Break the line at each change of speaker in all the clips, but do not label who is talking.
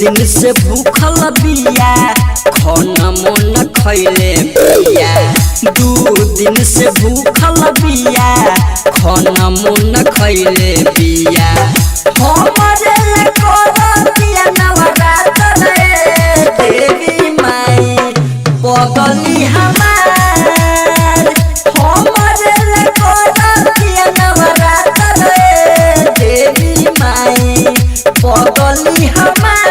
दिन से भूखल बिया खाना मन खैले बिया 2 दिन से भूखल बिया खाना मन खैले बिया हमरे लकोरतिया नवरात्र रे देवी माई पगली हमार हमरे लकोरतिया नवरात्र रे देवी माई पगली हमार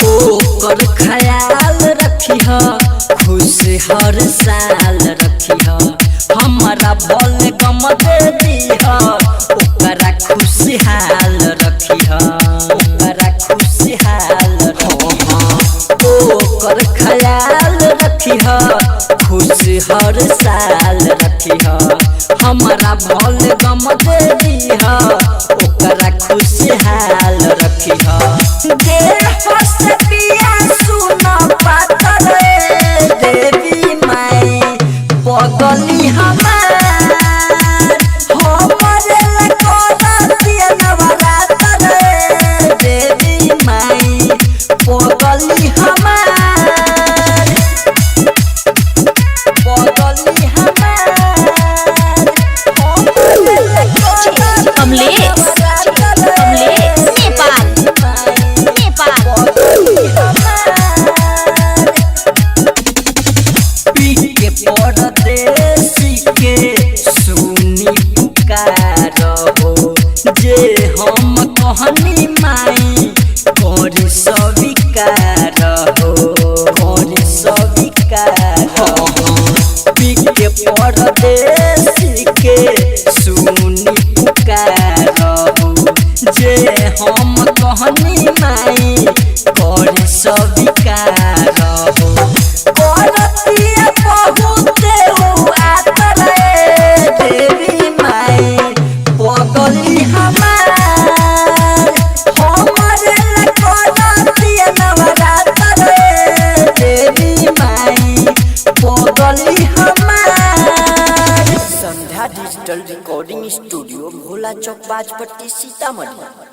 ओकर ख्याल रखिह खुश हर साल रखिह हमारा बल गम दे दिह ओकरा खुशहाल रखिह ओकरा खुशहाल रखिह ओकर ख्याल रखिह खुश हर साल रखिह हमारा बल गम दे दिह ओकरा खुशहाल रखिह देवी माई पगली हमार हमरे लकोरतिया नवरात्र रे देवी माई पगली हमार पगली हमार परदेसी के सुनी पुकार हो जे हम कहनी माई करी स्वीकार हो करी स्वीकार हो पीके परदेसी के सुनी पुकार हो जे हम कहनी माई करी स्वीकार हो देवी माई पगली हमार हमरे लकोरतिया नवरात्र रे देवी माई पगली हमार। संध्या डिजिटल रिकॉर्डिंग स्टूडियो भोला चौक बाजपट्टी सीतामढ़ी।